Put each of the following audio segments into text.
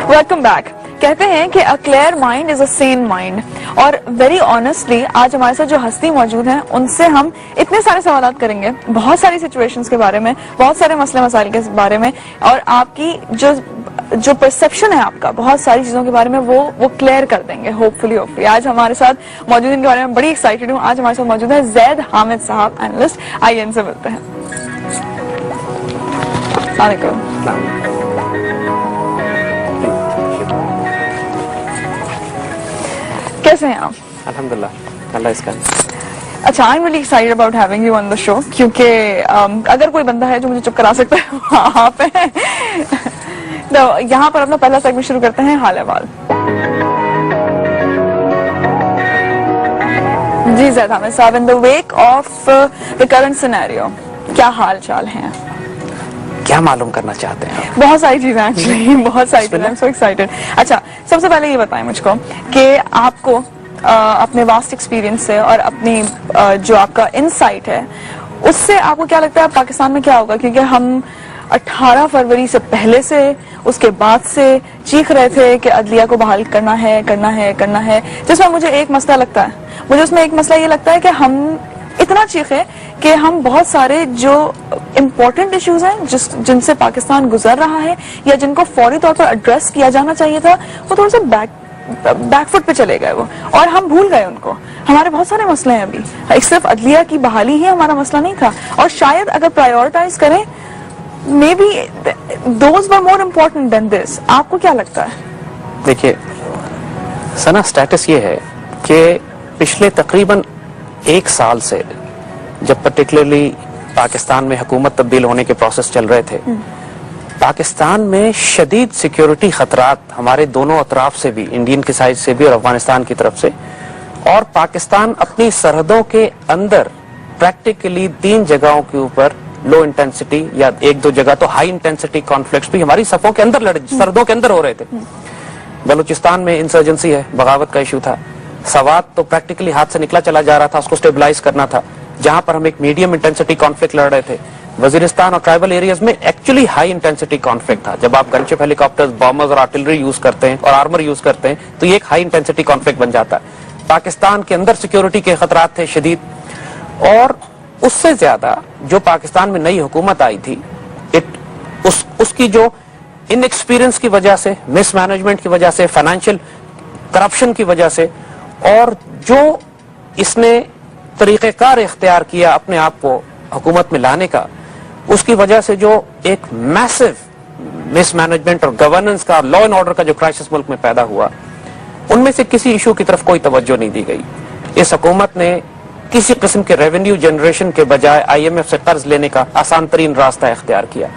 Welcome back. کہتے ہیں کہ a clear mind is a sane mind. اور ویری آنیسٹلی آج ہمارے ساتھ جو ہستی موجود ہیں ان سے ہم اتنے سارے سوالات کریں گے, بہت ساری سچویشنز کے بارے میں, بہت سارے مسئلے مسائل کے بارے میں, اور آپ کی جو پرسپشن ہے آپ کا بہت ساری چیزوں کے بارے میں وہ کلیئر کر دیں گے ہوپ فلی. آج ہمارے ساتھ موجود ان کے بارے میں بڑی ایکسائٹیڈ ہوں. آج ہمارے ساتھ موجود ہے زید حامد صاحب, اینالسٹ. آئیے ان سے ملتے ہیں. السلام علیکم. کیسے ہیں آپ؟ الحمدللہ, اللہ اس کا. اچھا, I'm really excited about having you on the show کیونکہ اگر کوئی بندہ ہے جو مجھے چپ کرا سکتا ہے وہ آپ ہیں. تو یہاں پر اپنا پہلا سیگمنٹ شروع کرتے ہیں, حال احوال. جی زید حامد صاحب, in the wake of the current scenario کیا حال چال ہیں؟ کیا معلوم کرنا چاہتے ہیں؟ بہت ساری چیزیں ایکچولی, بہت ساری چیزیں. I'm so excited. اچھا, سب سے پہلے یہ بتائیں مجھ کو کہ آپ کو اپنے واسٹ ایکسپیرینس سے اور اپنی جو آپ کا انسائٹ ہے اس سے آپ کو کیا لگتا ہے پاکستان میں کیا ہوگا؟ کیونکہ ہم 18 فروری سے پہلے سے اس کے بعد سے چیخ رہے تھے کہ عدلیہ کو بحال کرنا ہے, جس میں مجھے ایک مسئلہ لگتا ہے, مجھے اس میں ایک مسئلہ یہ لگتا ہے کہ ہم اتنا چیخے کہ ہم بہت سارے جو امپورٹنٹ ایشوز ہیں جن سے پاکستان گزر رہا ہے یا جن کو فوری طور پر ایڈریس کیا جانا چاہیے تھا, وہ تھوڑا سا بیک فٹ پہ چلے گئے وہ, اور ہم بھول گئے ان کو. ہمارے بہت سارے مسئلے ہیں ابھی, ایک صرف عدلیہ کی بحالی ہی ہمارا مسئلہ نہیں تھا, اور شاید اگر پرائیورٹائز کریں may be those were more important than this. آپ کو کیا لگتا ہے؟ دیکھیے سنا, سٹیٹس یہ ہے کہ پچھلے تقریباً 1 سال سے جب پرٹیکولرلی پاکستان میں حکومت تبدیل ہونے کے پروسیس چل رہے تھے, پاکستان میں شدید سیکیورٹی خطرات ہمارے دونوں اطراف سے بھی, انڈین کی سائڈ سے بھی اور افغانستان کی طرف سے, اور پاکستان اپنی سرحدوں کے اندر پریکٹیکلی 3 جگہوں کے اوپر لو انٹینسٹی یا 1-2 جگہ تو ہائی انٹینسٹی کانفلکٹس بھی ہماری صفوں کے اندر سرحدوں کے اندر ہو رہے تھے. بلوچستان میں انسرجنسی ہے, بغاوت کا ایشو تھا. سوات تو پریکٹیکلی ہاتھ سے نکلا چلا جا رہا تھا, اس کو سٹیبلائز کرنا تھا, جہاں پر ہم ایک میڈیم انٹینسٹی کانفلکٹ لڑ رہے تھے. وزیرستان اور ٹرائبل ایریاز میں ایکچولی ہائی انٹینسٹی کانفلکٹ تھا. جب آپ گن شپ ہیلی کاپٹرز, بامرز اور آرٹلری یوز کرتے ہیں اور آرمر یوز کرتے ہیں تو یہ ایک ہائی انٹینسٹی کانفلکٹ بن جاتا ہے. پاکستان کے اندر سیکیورٹی کے خطرات تھے شدید, اور اس سے زیادہ جو پاکستان میں نئی حکومت آئی تھی اس کی جو ان ایکسپیرینس کی وجہ سے, مس مینجمنٹ کی وجہ سے, فائنینشیل کرپشن کی وجہ سے, اور جو اس نے طریقہ کار اختیار کیا اپنے آپ کو حکومت میں لانے کا, اس کی وجہ سے جو ایک میسو مس مینجمنٹ اور گورننس کا, لا اینڈ آرڈر کا جو کرائسس ملک میں پیدا ہوا, ان میں سے کسی ایشو کی طرف کوئی توجہ نہیں دی گئی. اس حکومت نے کسی قسم کے ریونیو جنریشن کے بجائے IMF سے قرض لینے کا آسان ترین راستہ اختیار کیا.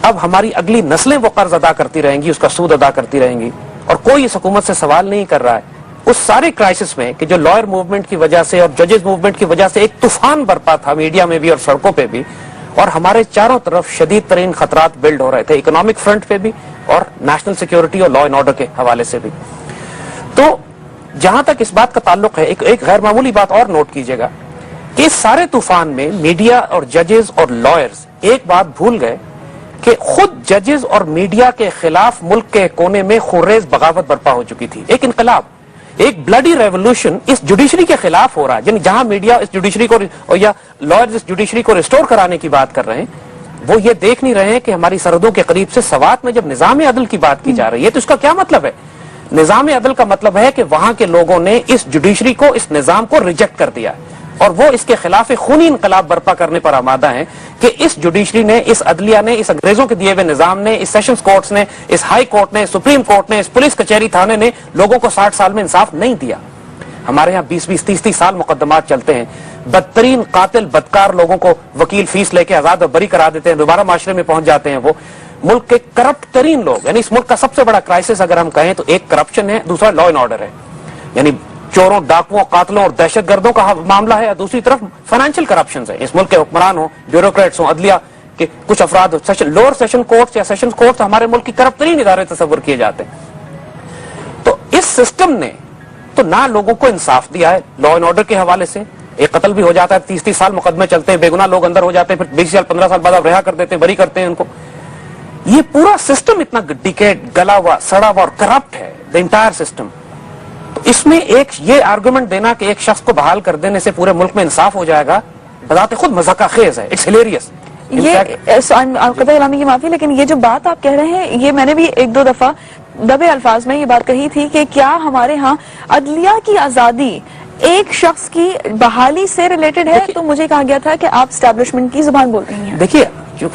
اب ہماری اگلی نسلیں وہ قرض ادا کرتی رہیں گی, اس کا سود ادا کرتی رہیں گی, اور کوئی اس حکومت سے سوال نہیں کر رہا ہے اس سارے کرائسس میں کہ جو لائر موومنٹ کی وجہ سے اور ججز موومنٹ کی وجہ سے ایک طوفان برپا تھا میڈیا میں بھی اور سڑکوں پہ بھی, اور ہمارے چاروں طرف شدید ترین خطرات بلڈ ہو رہے تھے, اکنامک فرنٹ پہ بھی اور نیشنل سیکیورٹی اور لا اینڈ آرڈر کے حوالے سے بھی. تو جہاں تک اس بات کا تعلق ہے, ایک غیر معمولی بات اور نوٹ کیجئے گا کہ اس سارے طوفان میں میڈیا اور ججز اور لائرز ایک بات بھول گئے کہ خود ججز اور میڈیا کے خلاف ملک کے کونے میں خورریز بغاوت برپا ہو چکی تھی. ایک انقلاب, ایک بلڈی ریولوشن اس جوڈیشری کے خلاف ہو رہا ہے. یعنی جہاں میڈیا اس جوڈیشری کو یا لائرز اس جوڈیشری کو ریسٹور کرانے کی بات کر رہے ہیں, وہ یہ دیکھ نہیں رہے ہیں کہ ہماری سرحدوں کے قریب سے سوات میں جب نظام عدل کی بات کی جا رہی ہے تو اس کا کیا مطلب ہے؟ نظام عدل کا مطلب ہے کہ وہاں کے لوگوں نے اس جوڈیشری کو, اس نظام کو ریجیکٹ کر دیا, اور وہ اس کے خلاف خونی انقلاب برپا کرنے پر آمادہ ہیں کہ اس جوڈیشری نے, اس عدلیہ نے, اس انگریزوں کے دیے ہوئے نظام نے, اس سیشنز کورٹس نے, اس ہائی کورٹ نے, سپریم کورٹ نے, اس پولیس کچہری تھانے نے لوگوں کو 60 سال میں انصاف نہیں دیا. ہمارے یہاں 20-20, 30-30 سال مقدمات چلتے ہیں. بدترین قاتل بدکار لوگوں کو وکیل فیس لے کے آزاد اور بری کرا دیتے ہیں, دوبارہ معاشرے میں پہنچ جاتے ہیں. وہ ملک کے کرپٹ ترین لوگ, یعنی اس ملک کا سب سے بڑا کرائسس اگر ہم کہیں تو ایک کرپشن ہے, دوسرا لا اینڈ آرڈر ہے. یعنی چوروں, ڈاکوؤں, قاتلوں اور دہشت گردوں کا معاملہ ہے, دوسری طرف فائنینشیل کرپشنز ہیں. اس ملک کے حکمران ہوں, بیوروکریٹس ہوں, عدلیہ کے کچھ افراد, لوور سیشن کورٹس یا سیشنز کورٹس ہمارے ملک کی کرپٹ ترین ادارے تصور کیے جاتے ہیں. تو اس سسٹم نے تو نہ لوگوں کو انصاف دیا ہے لا اینڈ آرڈر کے حوالے سے. ایک قتل بھی ہو جاتا ہے, 30-30 سال مقدمے چلتے ہیں, بے گناہ لوگ اندر ہو جاتے ہیں, پھر 20 سال 15 سال بعد آپ رہا کر دیتے ہیں, بری کرتے ہیں ان کو. یہ پورا سسٹم اتنا ڈیکیڈ, گلا ہوا, سڑا ہوا اور کرپٹ ہے, دا انٹائر سسٹم. تو اس میں ایک یہ آرگومنٹ دینا کہ ایک شخص کو بحال کر دینے سے پورے ملک میں انصاف ہو جائے گا, بذات خود مذاقہ خیز ہے. It's hilarious. یہ قطع کلامی کی معافی, لیکن یہ جو بات آپ کہہ رہے ہیں یہ میں نے بھی ایک دو دفعہ دبے الفاظ میں یہ بات کہی تھی کہ کیا ہمارے ہاں عدلیہ کی آزادی ایک شخص کی بحالی سے ریلیٹڈ ہے, تو مجھے کہا گیا تھا کہ آپ اسٹیبلشمنٹ کی زبان بول رہی ہیں. دیکھیے,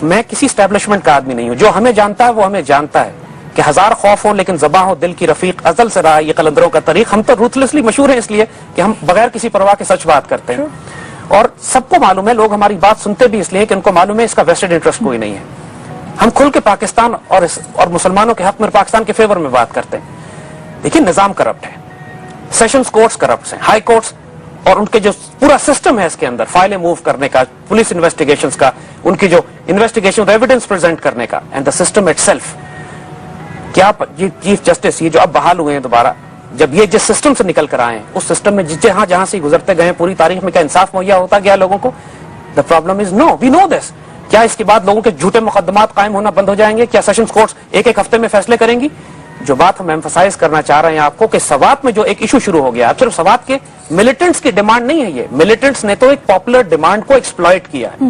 میں کسی اسٹیبلشمنٹ کا آدمی نہیں ہوں. جو ہمیں جانتا ہے وہ ہمیں جانتا ہے کہ ہزار خوف ہوں لیکن زباں ہو دل کی رفیق, ازل سے رہا یہ قلندروں کا طریق. ہم تو روتھلیسلی مشہور ہیں اس لیے کہ ہم بغیر کسی پرواہ کے سچ بات کرتے ہیں, اور سب کو معلوم ہے, لوگ ہماری بات سنتے بھی اس لیے کہ ان کو معلوم ہے اس کا ویسٹڈ انٹرسٹ کوئی نہیں ہے. ہم کھل کے پاکستان اور مسلمانوں کے حق میں پاکستان کے فیور میں بات کرتے ہیں. دیکھیے, نظام کرپٹ ہے, سیشنز کورٹس کرپٹ ہیں, ہائی کورٹس اور ان کے جو پورا سسٹم ہے اس کے اندر فائلیں موو کرنے کا, پولیس انویسٹیگیشنز کا, ان کی جو انویسٹیگیشن ایویڈنس پریزنٹ کرنے کا, and the system it self. کیا یہ چیف جسٹس یہ جو اب بحال ہوئے ہیں دوبارہ, جب یہ جس سسٹم سے نکل کر آئے ہیں اس سسٹم میں جہاں سے گزرتے گئے پوری تاریخ میں کیا انصاف مہیا ہوتا گیا لوگوں کو؟ The problem is know, we know دس. کیا اس کے بعد لوگوں کے جھوٹے مقدمات قائم ہونا بند ہو جائیں گے؟ کیا سیشنز کورٹس ایک ایک ہفتے میں فیصلے کریں گی؟ جو بات ہم ایمفسائز کرنا چاہ رہے ہیں آپ کو کہ سوات میں جو ایک ایشو شروع ہو گیا, اب صرف سوات کے ملیٹنٹس کی ڈیمانڈ نہیں ہے, یہ ملیٹنٹس نے تو ایک پاپولر ڈیمانڈ کو ایکسپلائٹ کیا ہے.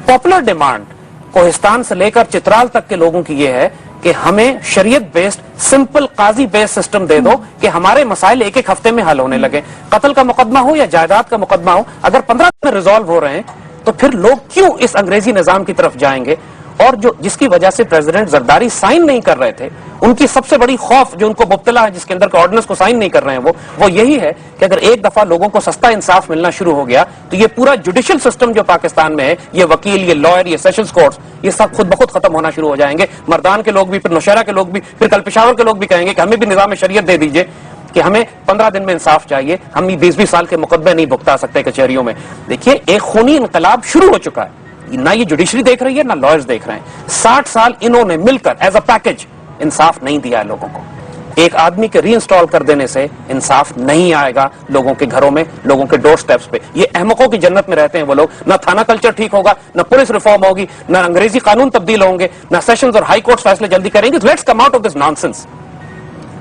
پاپولر ڈیمانڈ کوہستان سے لے کر چترال تک کے لوگوں کی یہ ہے کہ ہمیں شریعت بیسڈ سمپل قاضی بیسڈ سسٹم دے دو کہ ہمارے مسائل ایک ایک ہفتے میں حل ہونے لگے. قتل کا مقدمہ ہو یا جائیداد کا مقدمہ ہو, اگر 15 دن میں ریزالو ہو رہے ہیں تو پھر لوگ کیوں اس انگریزی نظام کی طرف جائیں گے؟ اور جس کی وجہ سے پریزیڈنٹ زرداری سائن نہیں کر رہے تھے, ان کی سب سے بڑی خوف جو ان کو مبتلا ہے جس کے اندر کے آرڈیننس کو سائن نہیں کر رہے ہیں وہ یہی ہے کہ اگر ایک دفعہ لوگوں کو سستا انصاف ملنا شروع ہو گیا تو یہ پورا جوڈیشل سسٹم جو پاکستان میں ہے, یہ وکیل, یہ لائر, یہ سیشنز کورٹس, یہ سب خود بخود ختم ہونا شروع ہو جائیں گے. مردان کے لوگ بھی, پھر نوشہرہ کے لوگ بھی, پھر کل پشاور کے لوگ بھی کہیں گے کہ ہمیں بھی نظام شریعت دے دیجئے کہ ہمیں 15 دن میں انصاف چاہیے, ہم 20-20 سال کے مقدمے نہیں بھگتا سکتے کچہریوں میں. دیکھیے, ایک خونی انقلاب شروع ہو چکا ہے, نہ یہ جوڈیشری دیکھ رہی ہے نہ لائرز دیکھ رہے ہیں. 60 سال انہوں نے مل کر ایز اے پیکج انصاف نہیں دیا ہے لوگوں کو. ایک آدمی کے ری انسٹال کر دینے سے انصاف نہیں آئے گا لوگوں کے گھروں میں, لوگوں کے ڈور سٹیپس پہ. یہ احمقوں کی جنت میں رہتے ہیں وہ لوگ. نہ تھانہ کلچر ٹھیک ہوگا, نہ پولیس ریفارم ہوگی, نہ انگریزی قانون تبدیل ہوں گے, نہ سیشنز اور ہائی کورٹس فیصلے جلدی کریں گے. Let's come out of this nonsense.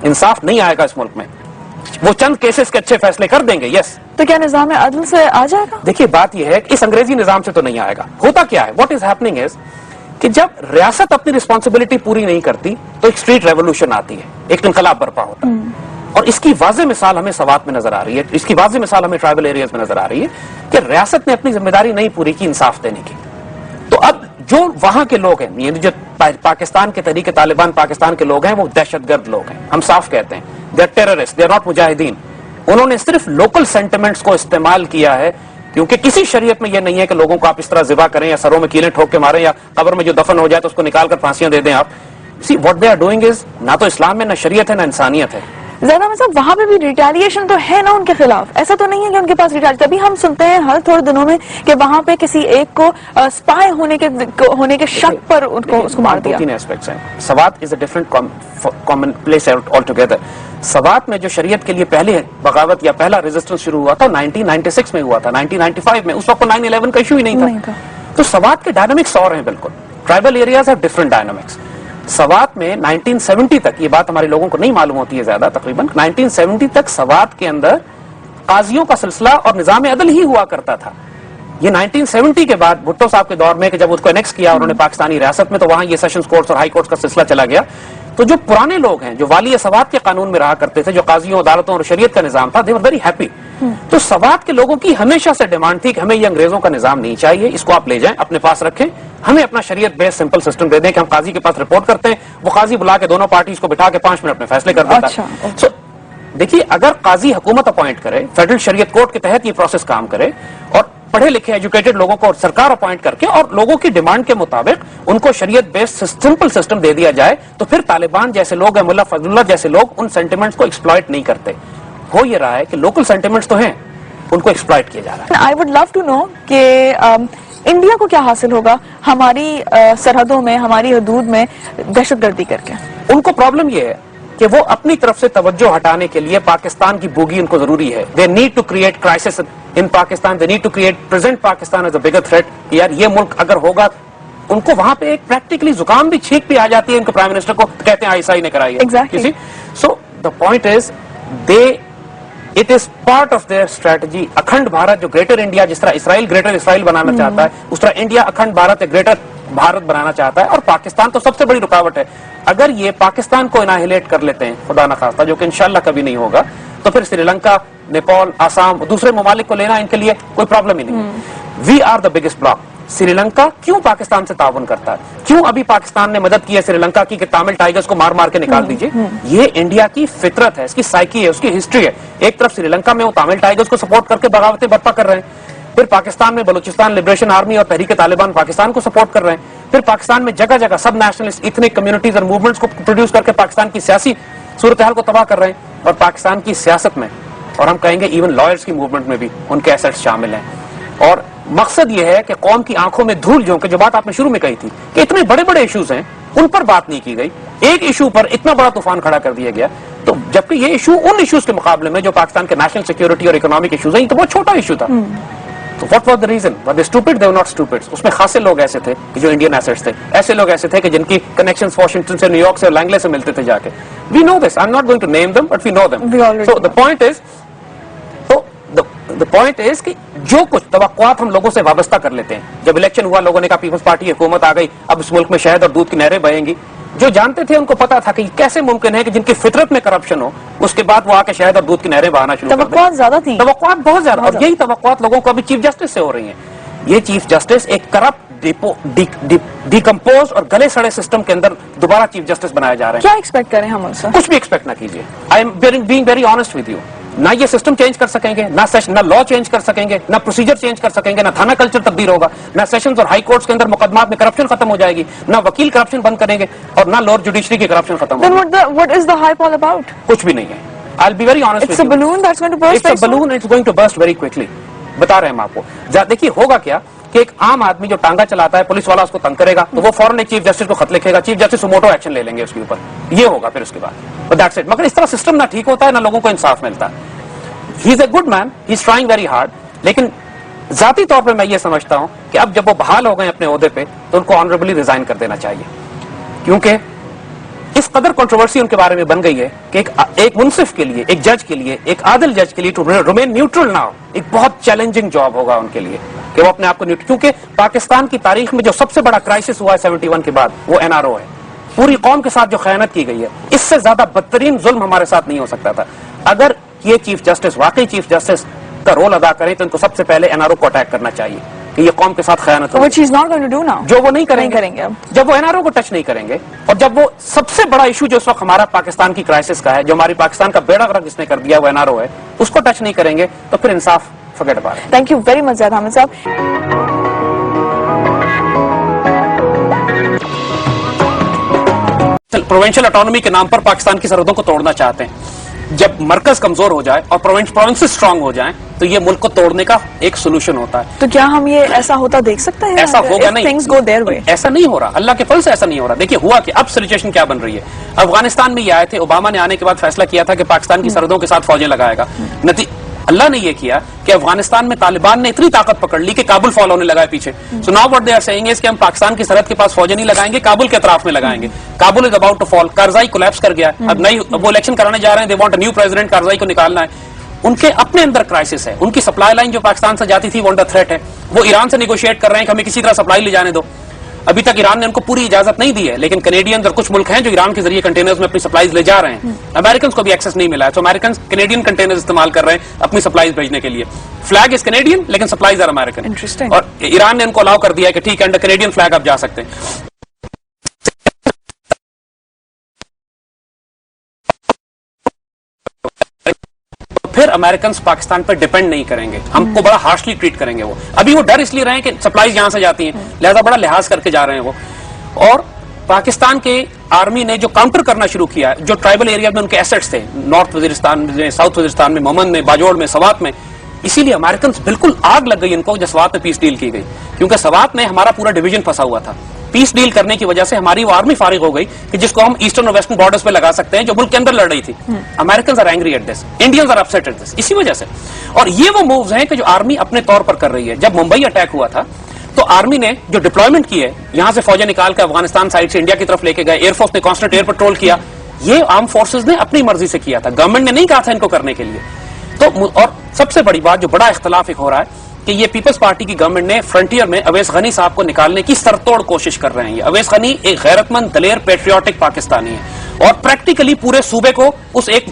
انصاف نہیں آئے گا اس ملک میں. وہ چند کیسز کے اچھے فیصلے کر دیں گے, یس. تو کیا نظام عدل سے آ جائے گا؟ دیکھیے, بات یہ ہے کہ اس انگریزی نظام سے تو نہیں آئے گا. ہوتا کیا ہے, واٹ از ہیپننگ از کہ جب ریاست اپنی رسپانسبلٹی پوری نہیں کرتی تو ایک اسٹریٹ ریولوشن آتی ہے, ایک انقلاب برپا ہوتا ہے. اور اس کی واضح مثال ہمیں سوات میں نظر آ رہی ہے, اس کی واضح مثال ہمیں ٹرائبل ایریاز میں نظر آ رہی ہے کہ ریاست نے اپنی ذمہ داری نہیں پوری کی انصاف دینے کی. تو اب جو وہاں کے لوگ ہیں, یعنی جو پاکستان کے تحریک طالبان پاکستان کے لوگ ہیں, وہ دہشت گرد لوگ ہیں. ہم صاف کہتے ہیں, they are terrorist, they are not مجاہدین. انہوں نے صرف لوکل سینٹیمنٹس کو استعمال کیا ہے, کیونکہ کسی شریعت میں یہ نہیں ہے کہ لوگوں کو آپ اس طرح ذبح کریں یا سروں میں کیلیں ٹھوک کے ماریں یا قبر میں جو دفن ہو جائے تو اس کو نکال کر پھانسیاں دے دیں آپ. See what they are doing is, نہ تو اسلام میں نہ شریعت ہے نہ انسانیت ہے. زیادہ مطلب وہاں پہ بھی ریٹیلیشن تو ہے نا ان کے خلاف, ایسا تو نہیں ہے کہ ان کے پاس ریٹیلیشن. تبھی ہم سنتے ہیں ہر تھوڑے دنوں میں کہ وہاں پہ کسی ایک کو اسپائی ہونے کے شک پر اس کو مار دیا. 2-3 ایسپیکٹس ہیں. Swat is a different common place all together. Swat میں جو شریعت کے لیے پہلی بغاوت یا پہلا ریزسٹنس شروع ہوا تھا 1996 میں ہوا تھا, 1995 میں. اس وقت 9/11 کا ایشو ہی نہیں تھا. تو سوات کے ڈائنامکس اور ہیں بالکل. Tribal areas have different dynamics. Swat میں 1970 تک, یہ بات ہمارے لوگوں کو نہیں معلوم ہوتی ہے زیادہ, تقریباً 1970 تک سوات کے اندر قاضیوں کا سلسلہ اور نظام عدل ہی ہوا کرتا تھا. یہ 1970 کے بعد بھٹو صاحب کے دور میں کہ جب اس کو انیکس کیا انہوں نے پاکستانی ریاست میں, تو وہاں یہ سیشنز کورٹس اور ہائی کورٹس کا سلسلہ چلا گیا. تو جو پرانے لوگ ہیں جو والی سوات کے قانون میں رہا کرتے تھے, جو قاضیوں, عدالتوں اور شریعت کا نظام تھا, دے ور ویری ہیپی. تو سوات کے لوگوں کی ہمیشہ سے ڈیمانڈ تھی کہ ہمیں یہ انگریزوں کا نظام نہیں چاہیے, اس کو آپ لے جائیں اپنے پاس رکھیں, ہمیں اپنا شریعت بیس سمپل سسٹم دے دیں کہ ہم قاضی کے پاس رپورٹ کرتے ہیں, وہ قاضی بلا کے دونوں پارٹیز کو بٹھا کے 5 منٹ میں فیصلے کر دیتا ہے. سو دیکھیے, اگر قاضی حکومت اپوائنٹ کرے, فیڈرل شریعت کورٹ کے تحت یہ پروسیس کام کرے, اور پڑھے لکھے ایجوکیٹڈ لوگوں کو سرکار اپوائنٹ کر کے اور لوگوں کی ڈیمانڈ کے مطابق ان کو شریعت بیسڈ سمپل سسٹم دے دیا جائے, تو پھر طالبان جیسے لوگ ہیں, ملا فضل اللہ جیسے لوگ ان سینٹیمنٹس کو ایکسپلائٹ نہیں کرتے. ہو یہ رہا ہے کہ لوکل سینٹیمنٹس تو ہیں, ان کو ایکسپلائٹ کیا جا رہا ہے. I would love to know کہ انڈیا کو کیا حاصل ہوگا ہماری سرحدوں میں, ہماری حدود میں دہشت گردی کر کے. ان کو پرابلم یہ ہے کہ وہ اپنی طرف سے توجہ ہٹانے کے لیے پاکستان کی بوگی ان کو ضروری ہے. They need to create crisis in Pakistan, they need to create present Pakistan as a bigger threat. یار یہ ملک اگر ہوگا ان کو وہاں پہ ایک پریکٹیکلی زکام بھی چھینک بھی آ جاتی ہے ان کو پرائم منسٹر کو کہتے ہیں آئی نے کرائی ہے. So the point is it is part of their strategy. Akhand Bharat جو گریٹر انڈیا جس طرح اسرائیل گریٹر اسرائیل بنانا چاہتا ہے اس طرح انڈیا اکھنڈ بھارت گریٹر بھارت بنانا چاہتا ہے اور پاکستان تو سب سے بڑی رکاوٹ ہے. اگر یہ پاکستان کو اناہیلیٹ کر لیتے ہیں خدا نخواستہ جو کہ انشاءاللہ کبھی نہیں ہوگا تو پھر سری لنکا نیپال آسام دوسرے ممالک کو لینا ان کے لیے کوئی پرابلم ہی نہیں. We are the biggest block. Sri Lanka کیوں پاکستان سے تعاون کرتا ہے؟ کیوں ابھی پاکستان نے مدد کی ہے سری لنکا کی کہ تامل ٹائیگرز کو مار مار کے نکال دیجئے؟ یہ انڈیا کی فطرت ہے, اس کی سائیکی ہے, اس کی ہسٹری ہے. ایک طرف سری لنکا میں وہ تامل ٹائیگرز کو سپورٹ کر کے بغاوتیں برپا کر رہے ہیں, پھر پاکستان میں بلوچستان لبریشن آرمی اور تحریک طالبان پاکستان کو سپورٹ کر رہے ہیں, پھر پاکستان میں جگہ جگہ سب نیشنلسٹ ایتھنک کمیونٹیز اور موومنٹس کو پروڈیوس کر کے پاکستان کی سیاسی صورتحال کو تباہ کر رہے ہیں. اور پاکستان کی سیاست میں اور ہم کہیں گے ایون لائرز کی موومنٹ میں بھی ان کے ایسٹس شامل ہیں. اور مقصد یہ ہے کہ قوم کی آنکھوں میں دھول جھونکے, جو بات آپ نے شروع میں کہی تھی کہ اتنے بڑے بڑے ایشوز ہیں ان پر بات نہیں کی گئی, ایک ایشو پر اتنا بڑا طوفان کھڑا کر دیا گیا, تو جبکہ یہ ایشو ان ایشوز کے مقابلے میں جو پاکستان کے نیشنل سیکیورٹی اور اکنامک ایشوز ہیں تو بہت چھوٹا ایشو تھا. تو what was the reason? Were they stupid? They were not stupid. اس میں خاصے لوگ ایسے تھے کہ جو انڈین ایسٹس تھے, ایسے لوگ ایسے تھے کہ جن کی کنیکشنز واشنگٹن سے, نیو یارک سے, لینگلے سے ملتے تھے جا کے. We know this, I am not going to name them but we know them. So the point is کہ جو کچھ توقعات ہم لوگوں سے وابستہ کر لیتے ہیں, جب الیکشن ہوا لوگوں نے کہا پیپلز پارٹی حکومت آ گئی, اب اس ملک میں شہد اور دودھ کی نہریں بہیں گی. جو جانتے تھے ان کو پتا تھا کہ کیسے ممکن ہے کہ جن کی فطرت میں کرپشن ہو اس کے بعد وہ آ کے شہد اور دودھ کی نہریں بہانا شروع کر دیں. توقعات زیادہ تھی, توقعات بہت زیادہ, اور یہی توقعات لوگوں کو ابھی چیف جسٹس سے ہو رہی ہیں. یہ چیف جسٹس ایک کرپٹ ڈیکمپوز اور گلے سڑے سسٹم کے اندر دوبارہ چیف جسٹس بنایا جا رہا ہے. کیا ایکسپیکٹ کریں ہم ان سے؟ کچھ بھی ایکسپیکٹ نہ کیجیے. I am being very honest with you. نہ یہ سسٹم چینج کر سکیں گے, نہ لا چینج کر سکیں گے, نہ پروسیجر چینج کر سکیں گے, نہ تھانہ کلچر تبدیل ہوگا, نہ سیشنز اور ہائی کورٹس کے اندر مقدمات میں کرپشن ختم ہو جائے گی, نہ وکیل کرپشن بند کریں گے, اور نہ لوور جوڈیشری کی کرپشن ختم ہوگی. What is the hype all about? کچھ بھی نہیں ہے. I'll be very honest with you. It's a balloon that's going to burst. It's a balloon and it's going to burst very quickly. بتا رہے ہیں ہم آپ کو. دیکھیے ہوگا کیا کہ ایک عام آدمی جو ٹانگا چلاتا ہے, پولیس والا اس کو تنگ کرے گا تو وہ فوراً ایک چیف جسٹس کو خط لکھے گا, چیف جسٹس موٹو ایکشن لے لیں گے اس کے اوپر. یہ ہوگا پھر اس کے بعد. That's it. مگر اس طرح سسٹم نہ ٹھیک ہوتا ہے نہ لوگوں کو انصاف ملتا ہے. He is a good man. He is trying very hard. لیکن ذاتی طور پہ میں یہ سمجھتا ہوں کہ اب جب وہ بحال ہو گئے اپنے عہدے پہ تو ان کو آنریبلی ریزائن کر دینا چاہیے, کیونکہ اس قدر کنٹروورسی ان کے بارے میں بن گئی ہے کہ ایک منصف کے لیے, ایک جج کے لیے, ایک عادل جج کے لیے ٹو ریمین نیوٹرل ناؤ ایک بہت چیلنجنگ جاب ہوگا ان کے لیے کہ وہ اپنے آپ کو نیوٹرل, کیونکہ پاکستان کی تاریخ میں جو سب سے بڑا کرائسس ہوا ہے 71 کے بعد وہ NRO ہے. پوری قوم کے ساتھ جو خیانت کی گئی ہے, اس سے زیادہ بدترین ظلم ہمارے ساتھ نہیں ہو سکتا تھا. اگر یہ چیف جسٹس واقعی چیف جسٹس کا رول ادا کریں تو ان کو سب سے پہلے NRO کو اٹیک کرنا چاہیے کہ یہ قوم کے ساتھ خیانت Which he's not going to do now. جو وہ نہیں کریں گے. جب وہ NRO کو ٹچ نہیں کریں گے, اور جب وہ سب سے بڑا ایشو جو اس وقت ہمارا پاکستان کی کرائسس کا ہے, جو ہماری پاکستان کا بیڑا غرق جس نے کر دیا وہ NRO ہے, اس کو ٹچ نہیں کریں گے تو پھر انصاف forget about it. Thank you very much زید حامد صاحب. پروونشل اٹانومی کے نام پر پاکستان کی سرحدوں کو توڑنا چاہتے ہیں. جب مرکز کمزور ہو جائے اور پروونسز اسٹرانگ ہو جائیں تو یہ ملک کو توڑنے کا ایک سولوشن ہوتا ہے. تو کیا ہم یہ ایسا ہوتا دیکھ سکتے ہیں؟ ایسا ہوگا نہیں, things go their way. ایسا نہیں ہو رہا, اللہ کے فضل سے ایسا نہیں ہو رہا. دیکھیے ہوا کہ اب سچویشن کیا بن رہی ہے. افغانستان میں یہ آئے تھے, اوباما نے آنے کے بعد فیصلہ کیا تھا کہ پاکستان کی سرحدوں کے ساتھ فوجیں لگائے گا. اللہ نے یہ کیا کہ افغانستان میں طالبان نے اتنی طاقت پکڑ لی کہ کابل فال ہونے لگا ہے پیچھے. So now what they are seeing is کہ ہم پاکستان کی سرحد کے پاس فوجیں نہیں لگائیں گے, کابل کے اطراف میں لگائیں گے. Kabul is about to fall. Karzai collapse کر گیا. اب وہ الیکشن کرانے جا رہے ہیں, they want a new president. Karzai کو نکالنا ہے. ان کے اپنے اندر کرائسس ہے. ان کی سپلائی لائن جو پاکستان سے جاتی تھی وہ انڈر تھریٹ ہے. وہ ایران سے نیگوشیٹ کر رہے ہیں کہ ہمیں کسی طرح سپلائی لے جانے دو. ابھی تک ایران نے ان کو پوری اجازت نہیں دی ہے, لیکن کینیڈینز اور کچھ ملک ہیں جو ایران کے ذریعے کنٹینرز میں اپنی سپلائیز لے جا رہے ہیں. امریکنز کو بھی ایکسس نہیں ملا ہے, تو امریکنز کینیڈین کنٹینرز استعمال کر رہے ہیں اپنی سپلائیز بھیجنے کے لیے. فلیگ از کینیڈین لیکن سپلائیز آر امریکن. اور ایران نے ان کو الاؤ کر دیا کہ ٹھیک ہے, انڈر کینیڈین فلیگ آپ جا سکتے ہیں. پھر امریکنز پاکستان پر ڈیپینڈ نہیں کریں گے, ہم کو بڑا ہارشلی ٹریٹ کریں گے. وہ ابھی وہ ڈر اس لیے رہے ہیں کہ سپلائیز یہاں سے جاتی ہیں, لہذا بڑا لحاظ کر کے جا رہے ہیں وہ. اور پاکستان کے آرمی نے جو کاؤنٹر کرنا شروع کیا, جو ٹرائبل ایریا میں ان کے ایسٹس تھے, نارتھ وزیرستان میں, ساؤتھ وزیرستان میں, مومن میں, باجوڑ میں, سوات میں, اسی لیے امریکنز بالکل آگ لگ گئی ان کو جب سوات میں پیس ڈیل کی گئی, کیونکہ سوات میں ہمارا پورا ڈویژن پھنسا ہوا تھا. پیس ڈیل کرنے کی وجہ سے ہماری وہ آرمی فارغ ہو گئی کہ جس کو ہم ایسٹرن اور ویسٹرن بارڈرز پہ لگا سکتے ہیں, جو ملک کے اندر لڑ رہی تھی. Americans are angry at this, Indians are upset at this, اسی وجہ سے. اور یہ وہ مووز ہیں کہ جو آرمی اپنے طور پر کر رہی ہے. جب ممبئی اٹیک ہوا تھا تو آرمی نے جو ڈپلائمنٹ کی ہے, یہاں سے فوجیں نکال کے افغانستان سائڈ سے انڈیا کی طرف لے کے گئے, ایئر فورس نے کانسٹنٹ ایئر پیٹرول کیا, یہ آرم فورسز نے اپنی مرضی سے کیا تھا, گورنمنٹ نے نہیں کہا تھا ان کو کرنے کے لیے. تو اور سب سے بڑی بات جو بڑا اختلاف ایک ہو رہا ہے کہ یہ پیپلز پارٹی کی گورنمنٹ نے فرنٹیئر میں اویس غنی صاحب کو نکالنے کی سرتوڑ کوشش کر رہے ہیں. یہ اویس غنی ایک غیرت مند, دلیر, پیٹریوٹک پاکستانی ہے اور پریکٹیکلی پورے صوبے کو اس ایک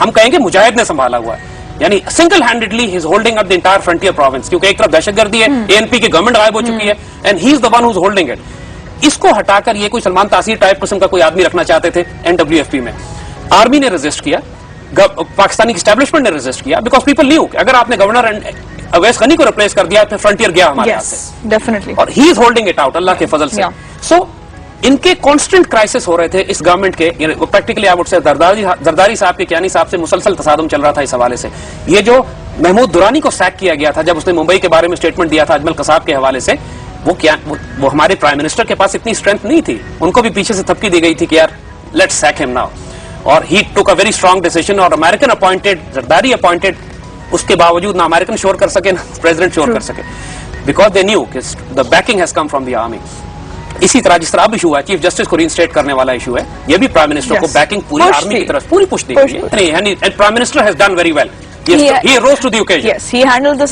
ہم کہیں گے مجاہد نے سنبھالا ہوا ہے, یعنی single handedly he is holding up the entire frontier province, کیونکہ ایک طرف دہشت گردی ہے, اے این پی کی گورنمنٹ غائب ہو چکی ہے, and he is the one who is holding it. اس کو ہٹا کر یہ کوئی سلمان تاثیر ٹائپ قسم کا کوئی آدمی رکھنا چاہتے تھے NWFP میں. آرمی نے ریزسٹ کیا, پاکستانی اسٹیبلشمنٹ نے ریزسٹ کیا, بیکاز پیپل نیو کہ اگر آپ نے گورنر اویس غنی کو ریپلیس کر دیا تو فرنٹیئر گیا ہمارے ہاتھ سے, ڈیفینیٹلی, اور ہی از ہولڈنگ اٹ آؤٹ اللہ کے فضل سے. سو ان کے کانسٹنٹ کرائسس ہو رہے تھے اس گورنمنٹ کے, پریکٹیکلی آپ سے زرداری صاحب کے کیانی صاحب سے مسلسل تصادم چل رہا تھا اس حوالے سے. یہ جو محمود درانی کو سیک کیا گیا تھا جب اس نے ممبئی کے بارے میں اسٹیٹمنٹ دیا تھا اجمل قصاب کے حوالے سے, وہ ہمارے پرائم منسٹر کے پاس اتنی اسٹرینتھ نہیں تھی, ان کو بھی پیچھے سے تھپکی دی گئی تھی کہ یار لیٹس سیک ہم ناؤ, اور ہی ٹوک اے ویری اسٹرانگ ڈیسیژن, اور امریکن اپوائنٹڈ, زرداری اپوائنٹڈ, اس کے باوجود نہ امریکن شور کر سکے نہ پریزیڈنٹ شور کر سکے, بیکاز دے نیو کہ the backing has come from the army. اسی طرح جس طرح اب ایشو ہے چیف جسٹس کو رینسٹیٹ کرنے والا ایشو ہے, یہ بھی پرائم منسٹر کو بیکنگ پوری آرمی کی طرف پوری پش دی گئی ہے. Prime minister has done very well, he rose to the occasion. Yes, he handled the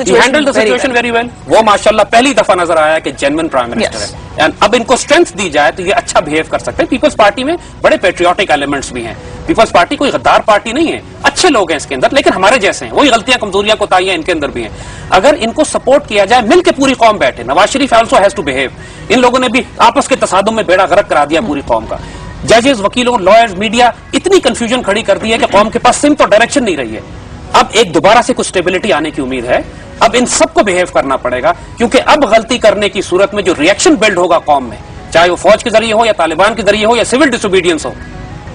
situation very well. وہ ماشاءاللہ پہلی دفعہ نظر آیا کہ جینوئن پرائم منسٹر ہے, اینڈ اب ان کو اسٹرینتھ دی جائے تو یہ اچھا بہیو کر سکتے ہیں. پیپلز پارٹی میں بڑے پیٹریوٹک ایلیمنٹس بھی ہیں, پیپلز پارٹی کوئی غدار پارٹی نہیں ہے, اچھے لوگ ہیں اس کے اندر, لیکن ہمارے جیسے ہیں, وہی غلطیاں کمزوریاں کوتاہیاں ان کے اندر بھی ہیں. اگر ان کو سپورٹ کیا جائے, مل کے پوری قوم بیٹھے, Nawaz Sharif also has to behave. ان لوگوں نے بھی آپس کے تصادم میں بیڑا غرق کرا دیا پوری قوم کا. ججز, وکیلوں, لائرز, میڈیا اتنی کنفیوژن کھڑی کر دی ہے کہ قوم کے پاس سمت اور ڈائریکشن نہیں رہی ہے. اب ایک دوبارہ سے کچھ اسٹیبلٹی آنے کی امید ہے. اب ان سب کو بہیو کرنا پڑے گا, کیونکہ اب غلطی کرنے کی صورت میں جو ریئیکشن بلڈ ہوگا قوم میں, چاہے وہ فوج کے ذریعے ہو یا طالبان کے ذریعے ہو یا سول ڈس اوبیڈینس ہو,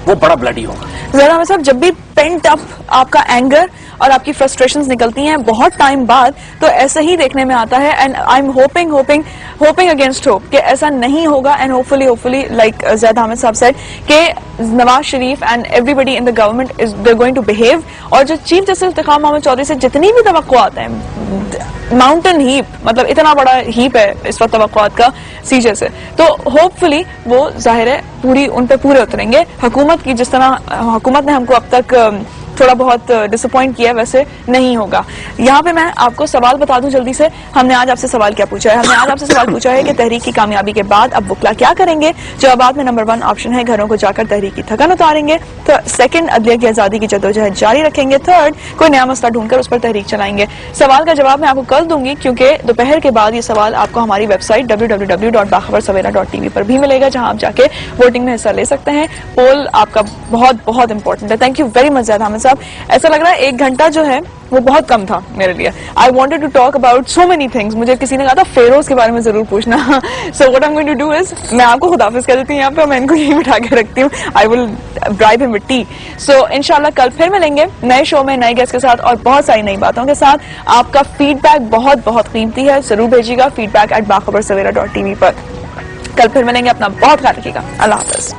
وہ بڑا بلڈی ہوگا. ذرا احمد صاحب, جب بھی پینٹ اپ آپ کا اینگر اور آپ کی فرسٹریشنز نکلتی ہیں بہت ٹائم بعد, تو ایسا ہی دیکھنے میں آتا ہے, and I am hoping against hope کہ ایسا نہیں ہوگا, and hopefully like Zaid Hamid sahab said کہ Nawaz Sharif and everybody in the government is they going to behave. اور جو چیف جسٹس انتخاب محمد چودھری سے جتنی بھی توقعات ہیں, ماؤنٹین ہیپ, مطلب اتنا بڑا ہیپ ہے اس وقت توقعات کا سیجے سے, تو ہوپفلی وہ ظاہر ہے پوری ان پہ پورے اتریں گے. حکومت کی جس طرح حکومت نے ہم کو اب تک تھوڑا بہت ڈسپوائنٹ کیا, ویسے نہیں ہوگا. یہاں پہ میں آپ کو سوال بتا دوں جلدی سے. ہم نے آج آپ سے سوال کیا پوچھا ہے, ہم نے آج آپ سے سوال پوچھا ہے کہ تحریک کی کامیابی کے بعد اب وکلا کیا کریں گے. جوابات میں نمبر 1 آپشن ہے گھروں کو جا کر تحریک کی تھکن اتاریں گے, تو سیکنڈ عدلیہ کی آزادی کی جدوجہد جاری رکھیں گے, تھرڈ کوئی نیا مسئلہ ڈھونڈ کر اس پر تحریک چلائیں گے. سوال کا جواب میں آپ کو کل دوں گی, کیونکہ دوپہر کے بعد یہ سوال آپ کو ہماری ویب سائٹ www.bakhbarsavera.tv پر بھی ملے گا, جہاں آپ جا کے ووٹنگ میں حصہ لے سکتے ہیں. پول آپ کا بہت امپورٹنٹ ہے. تھینک یو ویری مچ زید حامد صاحب. ایسا لگ رہا ہے 1 گھنٹہ جو ہے وہ بہت کم تھا میرے لیے. I wanted to talk about so many things. مجھے کسی نے کہا تھا فیروز کے بارے میں ضرور پوچھنا. So what I am going to do is, میں آپ کو خدافظ کہہ دیتی ہوں یہاں پہ, میں ان کو یہی بٹھا کے رکھتی ہوں. آئی ول برائب ہم وتھ ٹی. سو انشاءاللہ کل پھر ملیں گے نئے شو میں, نئے گیسٹ کے ساتھ اور بہت ساری نئی باتوں کے ساتھ. آپ کا فیڈ بیک بہت قیمتی ہے, ضرور بھیجیے گا feedback@bakhbarsavera.tv پر. کل پھر ملیں گے, اپنا بہت خیال رکھیے گا. اللہ حافظ.